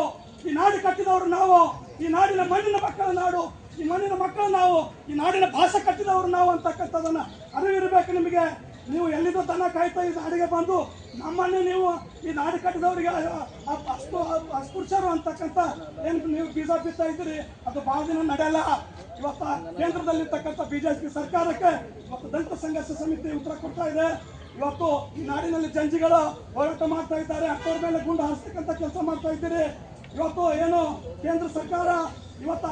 ಈ ನಾಡು ಕಟ್ಟಿದವರು ನಾವು, ಈ ನಾಡಿನ ಮಣ್ಣಿನ ಮಕ್ಕಳ ನಾಡು, ಈ ಮಣ್ಣಿನ ಮಕ್ಕಳು ನಾವು, ಈ ನಾಡಿನ ಭಾಷೆ ಕಟ್ಟಿದವರು ನಾವು ಅಂತಕ್ಕಂಥದ್ದನ್ನ ಅರಿವಿರಬೇಕು ನಿಮಗೆ. ನೀವು ಎಲ್ಲಿಂದ ದನ ಕಾಯ್ತಾ ಈ ನಾಡಿಗೆ ಬಂದು ನಮ್ಮನ್ನೇ ನೀವು ಈ ನಾಡು ಕಟ್ಟಿದವರಿಗೆ ಅಸ್ಪೃಶ್ಯರು ಅಂತಕ್ಕಂಥ ಏನು ನೀವು ಬೀಜ ಬಿತ್ತಾ ಇದ್ದೀರಿ, ಅದು ಬಹಳ ದಿನ ನಡೆಯಲ್ಲ. ಇವತ್ತ ಕೇಂದ್ರದಲ್ಲಿರ್ತಕ್ಕಂಥ BJP ಸರ್ಕಾರಕ್ಕೆ ಇವತ್ತು ದಲಿತ ಸಂಘರ್ಷ ಸಮಿತಿ ಉತ್ತರ ಕೊಡ್ತಾ ಇದೆ. ಇವತ್ತು ಈ ನಾಡಿನಲ್ಲಿ ಜಂಜಿಗಳು ಹೋರಾಟ ಮಾಡ್ತಾ ಇದ್ದಾರೆ, ಅಂಥವ್ರ ಮೇಲೆ ಗುಂಡು ಹಾರಿಸ್ತಕ್ಕಂಥ ಕೆಲಸ ಮಾಡ್ತಾ ಇದ್ದೀರಿ. ಇವತ್ತು ಏನು ಕೇಂದ್ರ ಸರ್ಕಾರ ಇವತ್ತು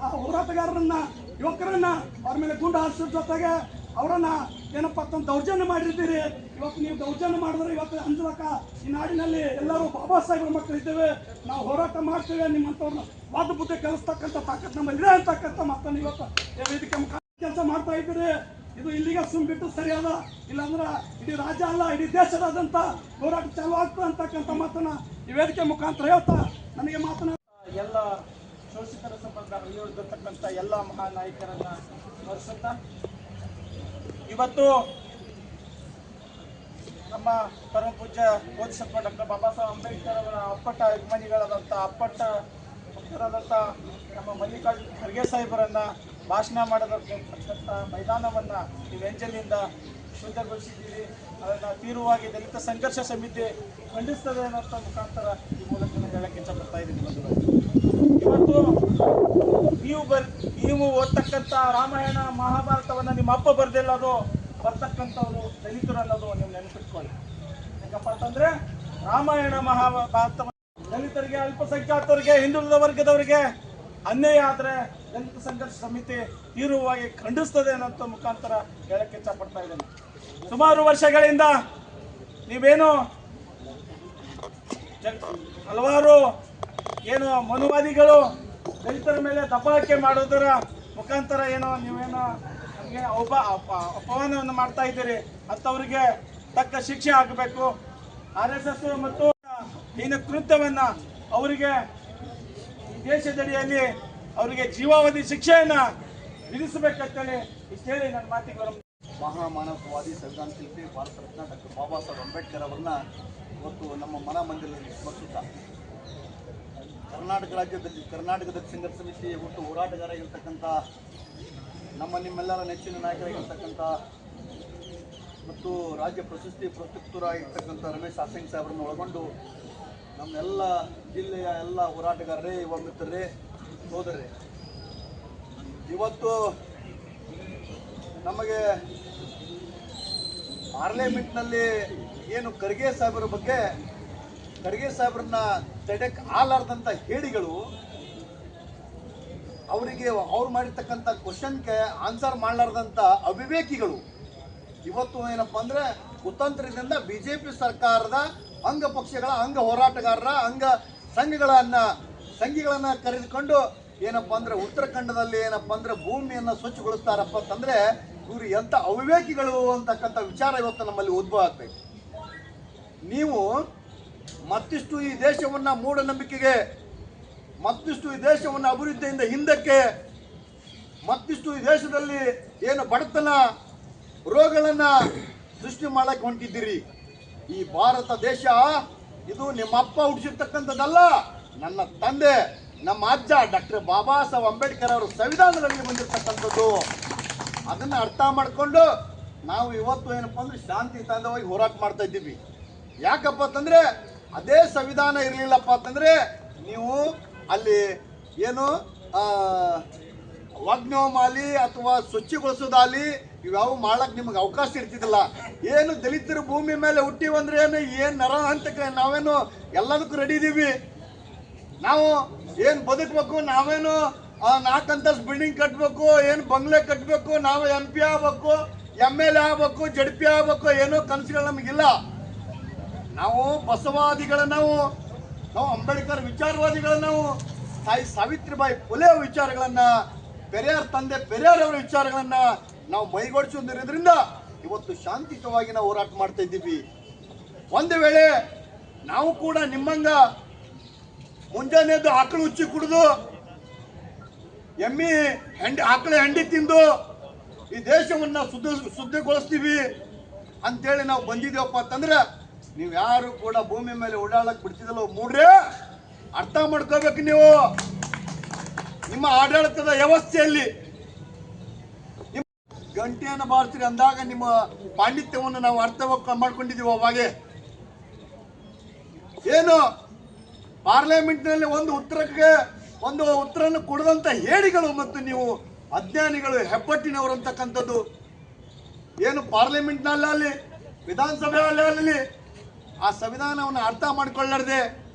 ಆ ಹೋರಾಟಗಾರರನ್ನ ಯುವಕರನ್ನ ಅವ್ರ ಮೇಲೆ ಗುಂಡು ಹಾರಿಸೋ ಜೊತೆಗೆ ಅವರನ್ನ ಏನಪ್ಪ ಅಂತಂದು ದೌರ್ಜನ್ಯ ಮಾಡಿರ್ತೀರಿ. ಇವತ್ತು ನೀವು ದೌರ್ಜನ್ಯ ಮಾಡಿದ್ರೆ ಇವತ್ತು ಅಂಜಲಕ ಈ ನಾಡಿನಲ್ಲಿ ಎಲ್ಲರೂ ಬಾಬಾ ಸಾಹೇಬ್ರ ಮಕ್ಕಳು ಇದ್ದೇವೆ, ನಾವು ಹೋರಾಟ ಮಾಡ್ತೇವೆ, ನಿಮ್ಮಂಥವ್ರನ್ನ ವಾದ ಬುದ್ಧಿ ಕಲಿಸ್ತಕ್ಕಂಥ ತಾಕತ್ ನಮ್ಮಲ್ಲಿದೆ ಅಂತಕ್ಕಂಥ ಮಾತನ್ನು ಇವತ್ತು ವೇದಿಕೆ ಮುಖಾಂತರ ಕೆಲಸ ಮಾಡ್ತಾ ಇದ್ದೀರಿ. ಇದು ಇಲ್ಲಿಗೆ ಸುಮ್ಬಿಟ್ಟು ಸರಿಯಾದ, ಇಲ್ಲಾಂದ್ರೆ ಇಡೀ ರಾಜ್ಯ ಅಲ್ಲ ಇಡೀ ದೇಶದಾದಂಥ ಹೋರಾಟ ಚಾಲು ಆಗ್ತದೆ ಅಂತಕ್ಕಂಥ ಮಾತನ್ನ ಈ ವೇದಿಕೆ ಮುಖಾಂತರ ಹೇಳ್ತಾ ನನಗೆ ಮಾತನಾಡ ಎಲ್ಲ ಶೋಷಿತರ ಸಂಬಂಧ ಹರಿಯೋದಿರ್ತಕ್ಕಂಥ ಎಲ್ಲ ಮಹಾನಾಯಕರನ್ನ ಸ್ಮರಿಸುತ್ತಾ ಇವತ್ತು ನಮ್ಮ ಪರಮ ಪೂಜ್ಯ ಬೋಧಿಸತ್ವ ಡಾಕ್ಟರ್ ಬಾಬಾ ಸಾಹೇಬ್ ಅಂಬೇಡ್ಕರ್ ಅವರ ಅಪ್ಪಟ ಅಭಿಮಾನಿಗಳಾದಂಥ ಅಪ್ಪಟ ಭಕ್ತರಾದಂಥ ನಮ್ಮ ಮಲ್ಲಿಕಾರ್ಜುನ ಖರ್ಗೆ ಸಾಹೇಬರನ್ನ ಭಾಷಣ ಮಾಡತಕ್ಕಂಥ ಮೈದಾನವನ್ನು ನೀವು ಎಂಜಲಿಂದ ಶುದ್ಧಗೊಳಿಸಿದ್ದೀರಿ. ಅದನ್ನು ತೀವ್ರವಾಗಿ ದಲಿತ ಸಂಘರ್ಷ ಸಮಿತಿ ಖಂಡಿಸ್ತದೆ ಅನ್ನೋ ಮುಖಾಂತರ ಈ ಮೂಲಕ ಹೇಳಕ್ಕೆ ಇಷ್ಟಪಡ್ತಾ ಇದ್ದೀನಿ. ಇವತ್ತು ನೀವು ಓದ್ತಕ್ಕಂಥ ರಾಮಾಯಣ ಮಹಾಭಾರತವನ್ನು ನಿಮ್ಮ ಅಪ್ಪ ಬರೆದಿಲ್ಲದು, ಬರ್ತಕ್ಕಂಥವ್ರು ದಲಿತರು ಅನ್ನೋದು ನೀವು ನೆನಪಿಟ್ಕೊಳ್ಳಿ. ಯಾಕಪ್ಪ ಅಂತಂದ್ರೆ ರಾಮಾಯಣ ಮಹಾಭಾರತ ದಲಿತರಿಗೆ, ಅಲ್ಪಸಂಖ್ಯಾತರಿಗೆ, ಹಿಂದುಳಿದ ವರ್ಗದವರಿಗೆ ಅನ್ಯಾಯ ಆದರೆ ದಲಿತ ಸಂಘರ್ಷ ಸಮಿತಿ ತೀವ್ರವಾಗಿ ಖಂಡಿಸ್ತದೆ ಅನ್ನೋ ಮುಖಾಂತರ ಹೇಳಕ್ಕೆ ಇಷ್ಟಪಡ್ತಾ ಇದ್ದೇನೆ. ಸುಮಾರು ವರ್ಷಗಳಿಂದ ನೀವೇನು ಹಲವಾರು ಏನು ಮನುವಾದಿಗಳು ದಲಿತರ ಮೇಲೆ ದಬ್ಬಾಳಿಕೆ ಮಾಡೋದರ ಮುಖಾಂತರ ಏನೋ ನೀವೇನೋ ನಮಗೆ ಅಪಮಾನವನ್ನು ಮಾಡ್ತಾ ಇದ್ದೀರಿ. ಅಂಥವ್ರಿಗೆ ತಕ್ಕ ಶಿಕ್ಷೆ ಆಗಬೇಕು. RSS ಮತ್ತು ಹೀನ ಕೃತ್ಯವನ್ನ ಅವರಿಗೆ ಈ ದೇಶದಡಿಯಲ್ಲಿ ಅವರಿಗೆ ಜೀವಾವಧಿ ಶಿಕ್ಷೆಯನ್ನ ವಿಧಿಸಬೇಕಂತೇಳಿ ಇಷ್ಟೇಳಿ ನನ್ನ ಮಾತಿಗೆ ಮಹಾಮಾನವವಾದಿ ಸಂವಿಧಾನ ಶಿಲ್ಪಿ ಭಾರತ ರತ್ನ ಡಾಕ್ಟರ್ ಬಾಬಾ ಸಾಹೇಬ್ ಅಂಬೇಡ್ಕರ್ ಅವರನ್ನ ಇವತ್ತು ನಮ್ಮ ಮನ ಮಂದಿರದಲ್ಲಿ ಸ್ಮರಿಸುತ್ತಾ ಕರ್ನಾಟಕ ರಾಜ್ಯದಲ್ಲಿ ಕರ್ನಾಟಕ ದಲಿತ ಸಂಘರ್ಷ ಸಮಿತಿ ಒಟ್ಟು ಹೋರಾಟಗಾರರಾಗಿರ್ತಕ್ಕಂಥ ನಿಮ್ಮೆಲ್ಲರ ನೆಚ್ಚಿನ ನಾಯಕರಾಗಿರ್ತಕ್ಕಂಥ ಮತ್ತು ರಾಜ್ಯ ಪ್ರಶಸ್ತಿ ಪುರಸ್ಕೃತರಾಗಿರ್ತಕ್ಕಂಥ ರಮೇಶ್ ಆಸಂಗ್ ಸಾಹೇಬರನ್ನು ಒಳಗೊಂಡು ನಮ್ಮೆಲ್ಲ ಜಿಲ್ಲೆಯ ಎಲ್ಲ ಹೋರಾಟಗಾರರೇ, ಯುವ ಮಿತ್ರರೇ, ಸೋದರರೇ, ಇವತ್ತು ನಮಗೆ ಪಾರ್ಲಿಮೆಂಟ್ನಲ್ಲಿ ಏನು ಖರ್ಗೆ ಸಾಹೇಬರ ಬಗ್ಗೆ ಖರ್ಗೆ ಸಾಹೇಬ್ರನ್ನ ತಡೆಯಕ್ಕೆ ಆಲಾರ್ದಂಥ ಹೇಡಿಗಳು, ಅವರಿಗೆ ಅವ್ರು ಮಾಡಿರ್ತಕ್ಕಂಥ ಕ್ವಶನ್ಗೆ ಆನ್ಸರ್ ಮಾಡಲಾರ್ದಂಥ ಅವಿವೇಕಿಗಳು ಇವತ್ತು ಏನಪ್ಪ ಅಂದರೆ ಕುತಂತ್ರದಿಂದ BJP ಸರ್ಕಾರದ ಅಂಗ ಪಕ್ಷಗಳ ಅಂಗ ಹೋರಾಟಗಾರರ ಅಂಗ ಸಂಘಿಗಳನ್ನು ಕರೆದುಕೊಂಡು ಏನಪ್ಪ ಅಂದರೆ ಉತ್ತರಾಖಂಡದಲ್ಲಿ ಏನಪ್ಪ ಅಂದರೆ ಭೂಮಿಯನ್ನು ಸ್ವಚ್ಛಗೊಳಿಸ್ತಾರಪ್ಪ ಅಂತಂದರೆ ಇವರು ಎಂಥ ಅವಿವೇಕಿಗಳು ಅಂತಕ್ಕಂಥ ವಿಚಾರ ಇವತ್ತು ನಮ್ಮಲ್ಲಿ ಉದ್ಭವ ಆಗ್ತೈತೆ. ನೀವು ಮತ್ತಿಷ್ಟು ಈ ದೇಶವನ್ನು ಮೂಢನಂಬಿಕೆಗೆ, ಮತ್ತಿಷ್ಟು ಈ ದೇಶವನ್ನು ಅಭಿವೃದ್ಧಿಯಿಂದ ಹಿಂದಕ್ಕೆ, ಮತ್ತಿಷ್ಟು ಈ ದೇಶದಲ್ಲಿ ಏನು ಬಡತನ ರೋಗಗಳನ್ನು ಸೃಷ್ಟಿ ಮಾಡಕ್ಕೆ ಹೊಂಟಿದ್ದೀರಿ. ಈ ಭಾರತ ದೇಶ ಇದು ನಿಮ್ಮ ಅಪ್ಪ ಹುಟ್ಟಿಸಿರ್ತಕ್ಕಂಥದ್ದಲ್ಲ, ನನ್ನ ತಂದೆ ನಮ್ಮ ಅಜ್ಜ ಡಾಕ್ಟರ್ ಬಾಬಾ ಸಾಹೇಬ್ ಅಂಬೇಡ್ಕರ್ ಅವರು ಸಂವಿಧಾನದಲ್ಲಿ ಬಂದಿರತಕ್ಕಂಥದ್ದು. ಅದನ್ನು ಅರ್ಥ ಮಾಡಿಕೊಂಡು ನಾವು ಇವತ್ತು ಏನಪ್ಪ ಅಂದ್ರೆ ಶಾಂತಿಯುತವಾಗಿ ಹೋರಾಟ ಮಾಡ್ತಾ ಇದ್ದೀವಿ. ಯಾಕಪ್ಪ ಅಂತಂದರೆ ಅದೇ ಸಂವಿಧಾನ ಇರಲಿಲ್ಲಪ್ಪ ಅಂತಂದರೆ ನೀವು ಅಲ್ಲಿ ಏನು ವಾಗ್ನೋಮಾಲಿ ಅಥವಾ ಸ್ವಚ್ಛಗೊಳಿಸೋದಾಲಿ ಇವ್ಯಾವ ಮಾಡಕ್ಕೆ ನಿಮಗೆ ಅವಕಾಶ ಇರ್ತಿದ್ದಿಲ್ಲ. ಏನು ದಲಿತರ ಭೂಮಿ ಮೇಲೆ ಹುಟ್ಟಿವಂದ್ರೆ ಏನು ನರ ಹಂತಕ್ಕೆ ನಾವೇನು ಎಲ್ಲದಕ್ಕೂ ರೆಡಿ ಇದ್ದೀವಿ. ನಾವು ಏನು ಬದುಕಬೇಕು, ನಾವೇನು 4 ಅಂತಸ್ತು ಬಿಲ್ಡಿಂಗ್ ಕಟ್ಟಬೇಕು, ಏನು ಬಂಗ್ಲೆ ಕಟ್ಟಬೇಕು, ನಾವು MP ಆಗಬೇಕು, MLA ಆಗಬೇಕು, ZP ಆಗಬೇಕು, ಏನೋ ಕನಸುಗಳು ನಮಗಿಲ್ಲ. ನಾವು ಬಸವಾದಿಗಳ, ನಾವು ಅಂಬೇಡ್ಕರ್ ವಿಚಾರವಾದಿಗಳ, ನಾವು ತಾಯಿ ಸಾವಿತ್ರಿಬಾಯಿ ಫುಲೆ ವಿಚಾರಗಳನ್ನು, ಪೆರಿಯಾರ್ ತಂದೆ ಪೆರಿಯಾರ್ ಅವರ ವಿಚಾರಗಳನ್ನು ನಾವು ಮೈಗೂಡಿಸೋದ್ರಿಂದ ಇವತ್ತು ಶಾಂತಿಯುತವಾಗಿ ನಾವು ಹೋರಾಟ ಮಾಡ್ತಾ ಇದ್ದೀವಿ. ಒಂದು ವೇಳೆ ನಾವು ಕೂಡ ನಿಮ್ಮಂಗ ಮುಂಜಾನೆದ್ದು ಆಕಳು ಉಚ್ಚಿ ಕುಡಿದು ಆಕಳ ಹೆಂಡಿ ತಿಂದು ಈ ದೇಶವನ್ನ ಶುದ್ಧಿಗೊಳಿಸ್ತೀವಿ ಅಂತೇಳಿ ನಾವು ಬಂದಿದ್ದೇವಪ್ಪ ಅಂತಂದ್ರೆ ನೀವು ಯಾರು ಕೂಡ ಭೂಮಿ ಮೇಲೆ ಓಡಾಡಕ್ ಬಿಡ್ತಿದಲ್ಲ ಮೂಡ್ರೆ ಅರ್ಥ ಮಾಡ್ಕೋಬೇಕು. ನೀವು ನಿಮ್ಮ ಆಡಳಿತದ ವ್ಯವಸ್ಥೆಯಲ್ಲಿ ನಿಮ್ಮ ಗಂಟೆಯನ್ನು ಬಾರಿಸ್ತೀರಿ ಅಂದಾಗ ನಿಮ್ಮ ಪಾಂಡಿತ್ಯವನ್ನು ನಾವು ಅರ್ಥ ಮಾಡ್ಕೊಂಡಿದ್ದೀವಿ. ಅವಾಗೆ ಏನು ಪಾರ್ಲಿಮೆಂಟ್ನಲ್ಲಿ ಒಂದು ಉತ್ತರವನ್ನು ಕೊಡದಂತ ಹೇಳಿಗಳು ಮತ್ತು ನೀವು ಅಜ್ಞಾನಿಗಳು ಹೆಬ್ಬಟ್ಟಿನವರು ಅಂತಕ್ಕಂಥದ್ದು ಏನು ಪಾರ್ಲಿಮೆಂಟ್ನಲ್ಲಾಗಲಿ ವಿಧಾನಸಭೆಯಲ್ಲಿ ಆ ಸಂವಿಧಾನವನ್ನು ಅರ್ಥ ಮಾಡಿಕೊಳ್ಳದೆ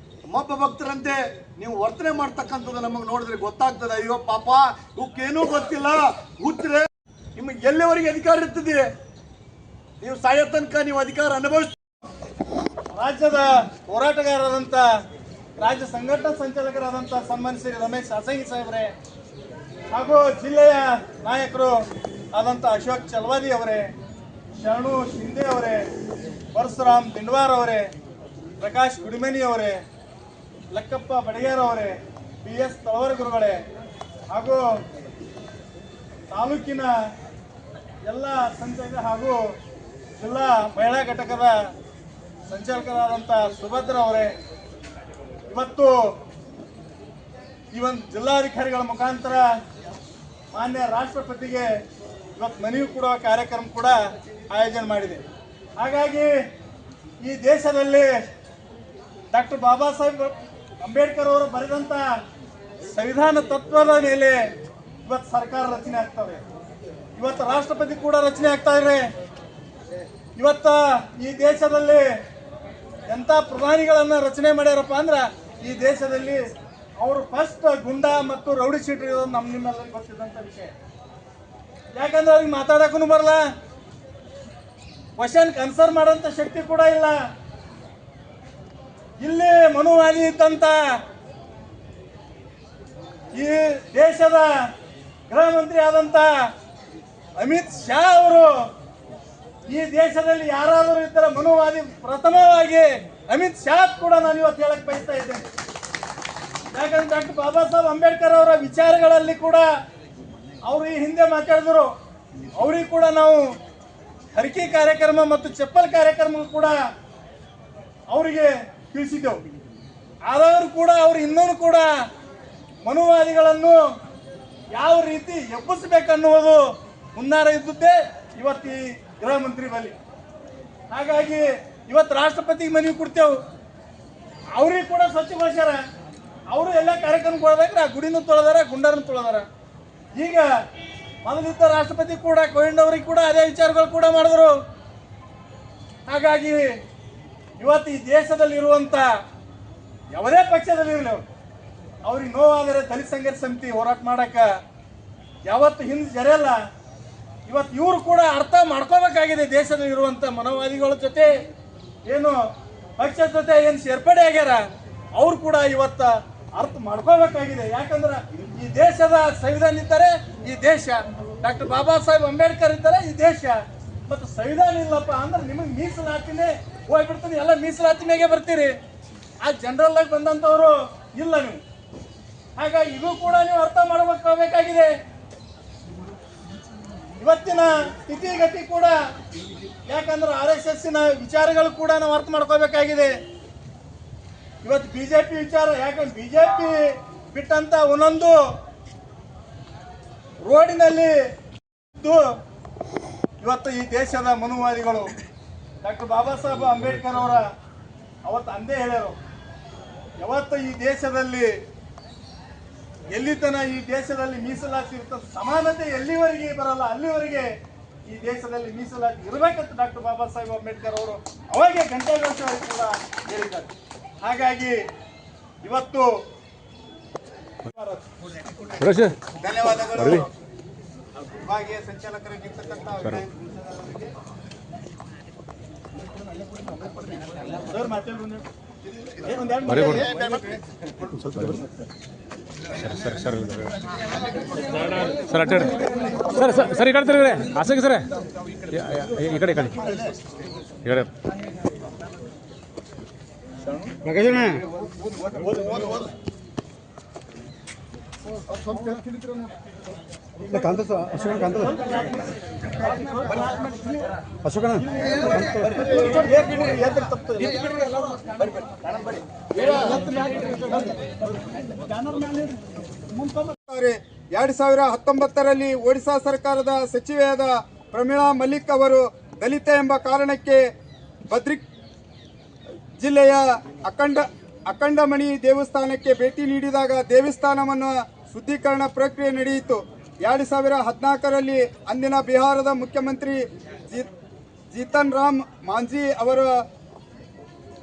ಮೊಬ್ಬ ಭಕ್ತರಂತೆ ನೀವು ವರ್ತನೆ ಮಾಡ್ತಕ್ಕಂಥದ್ದು ನಮಗೆ ನೋಡಿದ್ರೆ ಗೊತ್ತಾಗ್ತದೆ. ಅಯ್ಯೋ ಪಾಪ ಇವಕ್ಕೇನೂ ಗೊತ್ತಿಲ್ಲ, ಹುಚ್ಚರೆ. ನಿಮಗೆ ಎಲ್ಲಿವರೆಗೆ ಅಧಿಕಾರ ಇರ್ತದೆ? ನೀವು ಸಾಯೋ ತನಕ ನೀವು ಅಧಿಕಾರ ಅನುಭವಿಸ್. ರಾಜ್ಯದ ಹೋರಾಟಗಾರರಾದಂಥ ರಾಜ್ಯ ಸಂಘಟನಾ ಸಂಚಾಲಕರಾದಂಥ ಸನ್ಮಾನ್ಯ ಶ್ರೀ ರಮೇಶ್ ಅಸಂಗಿ ಸಾಹೇಬ್ರೆ ಹಾಗೂ ಜಿಲ್ಲೆಯ ನಾಯಕರು ಆದಂಥ ಅಶೋಕ್ ಚಲವಾದಿ ಅವರೇ, ಶರಣು ಶಿಂದೆ ಅವರೇ, ಪರಶುರಾಮ್ ದಿಂಡವಾರ್ ಅವರೇ, ಪ್ರಕಾಶ್ ಗುಡಿಮನಿ ಅವರೇ, ಲಕ್ಕಪ್ಪ ಬಡಿಗೇರ್ ಅವರೇ, PS ತಳವರ ಗುರುಗಳೇ ಹಾಗೂ ತಾಲೂಕಿನ ಎಲ್ಲ ಸಂಚಾಲಕ ಹಾಗೂ ಜಿಲ್ಲಾ ಮಹಿಳಾ ಘಟಕದ ಸಂಚಾಲಕರಾದಂಥ ಸುಭದ್ರ ಅವರೇ, ಇವತ್ತು ಈ ಒಂದು ಜಿಲ್ಲಾಧಿಕಾರಿಗಳ ಮುಖಾಂತರ ಮಾನ್ಯ ರಾಷ್ಟ್ರಪತಿಗೆ ಇವತ್ತು ಮನವಿ ಕೊಡುವ ಕಾರ್ಯಕ್ರಮ ಕೂಡ ಆಯೋಜನೆ ಮಾಡಿದೆ. ಹಾಗಾಗಿ ಈ ದೇಶದಲ್ಲಿ ಡಾಕ್ಟರ್ ಬಾಬಾ ಸಾಹೇಬ್ ಅಂಬೇಡ್ಕರ್ ಅವರು ಬರೆದಂಥ ಸಂವಿಧಾನ ತತ್ವದ ಮೇಲೆ ಇವತ್ತು ಸರ್ಕಾರ ರಚನೆ ಆಗ್ತದೆ. ಇವತ್ತು ರಾಷ್ಟ್ರಪತಿ ಕೂಡ ರಚನೆ ಆಗ್ತಾ ಇದ್ದಾರೆ. ಇವತ್ತ ಈ ದೇಶದಲ್ಲಿ ಎಂಥ ಪ್ರಧಾನಿಗಳನ್ನ ರಚನೆ ಮಾಡ್ಯಾರಪ್ಪ ಅಂದ್ರೆ ಈ ದೇಶದಲ್ಲಿ ಅವರು ಫಸ್ಟ್ ಗುಂಡ ಮತ್ತು ರೌಡಿ ಶೀಟರ್ ಇರೋದು ನಿಮ್ಮೆಲ್ಲರಿಗೂ ಗೊತ್ತಿದ್ದಂಥ ವಿಷಯ. ಯಾಕಂದ್ರೆ ಅವ್ರಿಗೆ ಮಾತಾಡಕ್ಕೂ ಬರಲ್ಲ, ಕ್ವಶನ್ ಆನ್ಸರ್ ಮಾಡೋಂಥ ಶಕ್ತಿ ಕೂಡ ಇಲ್ಲ. ಇಲ್ಲಿ ಮನುವಾದಿ ಇದ್ದಂತ ಈ ದೇಶದ ಗೃಹ ಮಂತ್ರಿ ಆದಂತ ಅಮಿತ್ ಶಾ ಅವರು ಈ ದೇಶದಲ್ಲಿ ಯಾರಾದರೂ ಇದ್ದರೆ ಮನುವಾದಿ ಪ್ರಥಮವಾಗಿ ಅಮಿತ್ ಶಾ ಕೂಡ ನಾನು ಇವತ್ತು ಹೇಳಕ್ ಬಯಸ್ತಾ ಇದ್ದೇನೆ. ಯಾಕಂದ್ರೆ ಡಾಕ್ಟರ್ ಬಾಬಾ ಸಾಹೇಬ್ ಅಂಬೇಡ್ಕರ್ ಅವರ ವಿಚಾರಗಳಲ್ಲಿ ಕೂಡ ಅವರು ಈ ಹಿಂದೆ ಮಾತಾಡಿದ್ರು. ಅವ್ರಿಗೆ ಕೂಡ ನಾವು ಹರಕೆ ಕಾರ್ಯಕ್ರಮ ಮತ್ತು ಚಪ್ಪಲ್ ಕಾರ್ಯಕ್ರಮ ಕೂಡ ಅವರಿಗೆ ತಿಳಿಸಿದ್ದೆವು. ಆದರೂ ಕೂಡ ಅವರು ಇನ್ನೂ ಕೂಡ ಮನುವಾದಿಗಳನ್ನು ಯಾವ ರೀತಿ ಎಬ್ಬಿಸಬೇಕನ್ನುವುದು ಹುನ್ನಾರ ಇದ್ದುದೇ ಇವತ್ತು ಈ ಗೃಹ ಮಂತ್ರಿ ಬಳಿ. ಹಾಗಾಗಿ ಇವತ್ತು ರಾಷ್ಟ್ರಪತಿಗೆ ಮನವಿ ಕೊಡ್ತೇವೆ, ಅವ್ರಿಗೆ ಕೂಡ ಸ್ವಚ್ಛಗೊಳಿಸ್ಯಾರ. ಅವರು ಎಲ್ಲ ಕಾರ್ಯಕ್ರಮ ಕೊಡಬೇಕ್ರೆ ಆ ಗುಡಿನೂ ತೊಳೆದಾರ, ಗುಂಡರನ್ನು ತೊಳೆದಾರ. ಈಗ ಮೊದಲಿದ್ದ ರಾಷ್ಟ್ರಪತಿ ಕೂಡ ಕೋವಿಂದ್ ಅವ್ರಿಗೆ ಕೂಡ ಅದೇ ವಿಚಾರಗಳು ಕೂಡ ಮಾಡಿದ್ರು. ಹಾಗಾಗಿ ಇವತ್ತು ಈ ದೇಶದಲ್ಲಿ ಇರುವಂತ ಯಾವುದೇ ಪಕ್ಷದಲ್ಲಿರಲಿ ಅವ್ರಿಗೆ ನೋವಾದರೆ ದಲಿತ ಸಂಘರ್ಷ ಸಮಿತಿ ಹೋರಾಟ ಮಾಡಕ ಯಾವತ್ತು ಹಿಂದೆ ಜರೆಯಲ್ಲ. ಇವತ್ತು ಇವರು ಕೂಡ ಅರ್ಥ ಮಾಡ್ಕೋಬೇಕಾಗಿದೆ. ದೇಶದಲ್ಲಿ ಇರುವಂತ ಮನೋವಾದಿಗಳ ಜೊತೆ ಏನು ಪಕ್ಷದ ಜೊತೆ ಏನು ಸೇರ್ಪಡೆ ಆಗ್ಯಾರ ಅವ್ರು ಕೂಡ ಇವತ್ತ ಅರ್ಥ ಮಾಡ್ಕೋಬೇಕಾಗಿದೆ. ಯಾಕಂದ್ರೆ ಈ ದೇಶದ ಸಂವಿಧಾನ ಇದ್ದರೆ ಈ ದೇಶ, ಡಾಕ್ಟರ್ ಬಾಬಾ ಸಾಹೇಬ್ ಅಂಬೇಡ್ಕರ್ ಇದ್ದಾರೆ ಈ ದೇಶ. ಮತ್ತು ಸಂವಿಧಾನ ಇಲ್ಲಪ್ಪ ಅಂದ್ರೆ ನಿಮಗೆ ಮೀಸಲಾತಿನೇ ಹೋಗ್ಬಿಡ್ತೀನಿ, ಎಲ್ಲ ಮೀಸಲಾತಿನಾಗೆ ಬರ್ತೀರಿ. ಆ ಜನರಲ್ ಆಗಿ ಬಂದಂಥವ್ರು ಇಲ್ಲ ನೀವು. ಹಾಗಾಗಿ ಇದು ಕೂಡ ನೀವು ಅರ್ಥ ಮಾಡಬೇಕಾಗಿದೆ. ಇವತ್ತಿನ ಸ್ಥಿತಿಗತಿ ಕೂಡ ಯಾಕಂದ್ರೆ RSSನ ವಿಚಾರಗಳು ಕೂಡ ನಾವು ಅರ್ಥ ಮಾಡ್ಕೋಬೇಕಾಗಿದೆ. ಇವತ್ತು ಬಿಜೆಪಿ ವಿಚಾರ, ಯಾಕಂದ್ರೆ ಬಿಜೆಪಿ ಬಿಟ್ಟಂತ ಒಂದೊಂದು ರೋಡಿನಲ್ಲಿ ಇವತ್ತು ಈ ದೇಶದ ಮನುವಾದಿಗಳು ಡಾಕ್ಟರ್ ಬಾಬಾ ಸಾಹೇಬ್ ಅಂಬೇಡ್ಕರ್ ಅವರ ಅವತ್ತು ಅಂದೇ ಹೇಳ್ಯಾರು, ಯಾವತ್ತು ಈ ದೇಶದಲ್ಲಿ ಎಲ್ಲಿ ತನ ಈ ದೇಶದಲ್ಲಿ ಮೀಸಲಾತಿ ಇರ್ತದೆ, ಸಮಾನತೆ ಎಲ್ಲಿವರೆಗೆ ಬರಲ್ಲ ಅಲ್ಲಿವರೆಗೆ ಈ ದೇಶದಲ್ಲಿ ಮೀಸಲಾತಿ ಇರಬೇಕಂತ ಡಾಕ್ಟರ್ ಬಾಬಾ ಸಾಹೇಬ್ ಅಂಬೇಡ್ಕರ್ ಅವರು ಅವಾಗೆ ಗಂಟೆಗಳು ಕೂಡ ಹೇಳಿದ್ದಾರೆ. ಹಾಗಾಗಿ ಇವತ್ತು ಧನ್ಯವಾದಗಳು ವಿಭಾಗೀಯ ಸಂಚಾಲಕರಾಗಿರ್ತಕ್ಕಂಥ ಸರ್ ಅಡ್ಡ ಸರ್ ಸರ್ ಈ ಕಡೆ ತಿರುಗ್ರೆ ಆಸೆಗೆ ಸರ್ ಈ ಕಡೆ ಈ ಕಡೆ ಈ ಕಡೆ 2019ರಲ್ಲಿ ಒಡಿಶಾ ಸರ್ಕಾರದ ಸಚಿವೆಯಾದ ಪ್ರಮೀಳಾ ಮಲ್ಲಿಕ್ ಅವರು ದಲಿತ ಎಂಬ ಕಾರಣಕ್ಕೆ ಭದ್ರಿಕ್ ಜಿಲ್ಲೆಯ ಅಖಂಡಮಣಿ ದೇವಸ್ಥಾನಕ್ಕೆ ಭೇಟಿ ನೀಡಿದಾಗ ದೇವಸ್ಥಾನವನ್ನು ಶುದ್ಧೀಕರಣ ಪ್ರಕ್ರಿಯೆ ನಡೆಯಿತು. 2014ರಲ್ಲಿ ಅಂದಿನ ಬಿಹಾರದ ಮುಖ್ಯಮಂತ್ರಿ ಜೀತನ್ ರಾಮ್ ಮಾಂಝಿ ಅವರ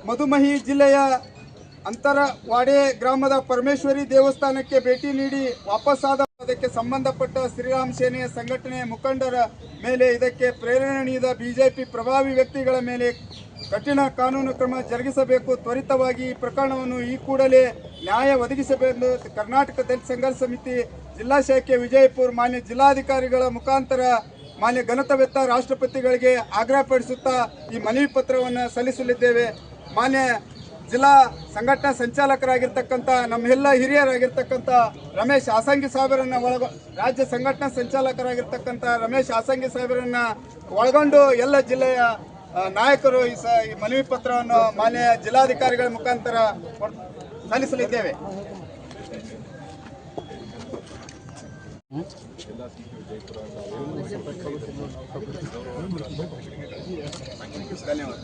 ಮಧುಮಹಿ ಜಿಲ್ಲೆಯ ಅಂತರವಾಡೆ ಗ್ರಾಮದ ಪರಮೇಶ್ವರಿ ದೇವಸ್ಥಾನಕ್ಕೆ ಭೇಟಿ ನೀಡಿ ವಾಪಸ್ಸಾದ ಅದಕ್ಕೆ ಸಂಬಂಧಪಟ್ಟ ಶ್ರೀರಾಮ್ ಸೇನೆಯ ಸಂಘಟನೆಯ ಮುಖಂಡರ ಮೇಲೆ ಇದಕ್ಕೆ ಪ್ರೇರಣೆ ನೀಡಿದ ಬಿಜೆಪಿ ಪ್ರಭಾವಿ ವ್ಯಕ್ತಿಗಳ ಮೇಲೆ ಕಠಿಣ ಕಾನೂನು ಕ್ರಮ ಜರುಗಿಸಬೇಕು. ತ್ವರಿತವಾಗಿ ಈ ಪ್ರಕರಣವನ್ನು ಈ ಕೂಡಲೇ ನ್ಯಾಯ ಒದಗಿಸಬೇಕು. ಕರ್ನಾಟಕ ದಲಿತ ಸಂಘರ್ಷ ಸಮಿತಿ ಜಿಲ್ಲಾ ಶಾಖೆ ವಿಜಯಪುರ ಮಾನ್ಯ ಜಿಲ್ಲಾಧಿಕಾರಿಗಳ ಮುಖಾಂತರ ಮಾನ್ಯ ಘನತೆವೆತ್ತ ರಾಷ್ಟ್ರಪತಿಗಳಿಗೆ ಆಗ್ರಹಪಡಿಸುತ್ತಾ ಈ ಮನವಿ ಪತ್ರವನ್ನು ಸಲ್ಲಿಸಲಿದ್ದೇವೆ. ಮಾನ್ಯ ಜಿಲ್ಲಾ ಸಂಘಟನಾ ಸಂಚಾಲಕರಾಗಿರ್ತಕ್ಕಂಥ ನಮ್ಮೆಲ್ಲ ಹಿರಿಯರಾಗಿರ್ತಕ್ಕಂಥ ರಮೇಶ್ ಆಸಂಗಿ ಸಾಹೇಬರನ್ನ ರಾಜ್ಯ ಸಂಘಟನಾ ಸಂಚಾಲಕರಾಗಿರ್ತಕ್ಕಂಥ ರಮೇಶ್ ಆಸಂಗಿ ಸಾಹೇಬರನ್ನ ಒಳಗೊಂಡು ಎಲ್ಲ ಜಿಲ್ಲೆಯ ನಾಯಕರು ಈ ಮನವಿ ಪತ್ರವನ್ನು ಮಾನ್ಯ ಜಿಲ್ಲಾಧಿಕಾರಿಗಳ ಮುಖಾಂತರ ಸಲ್ಲಿಸಲಿದ್ದೇವೆ. ಧನ್ಯವಾದ.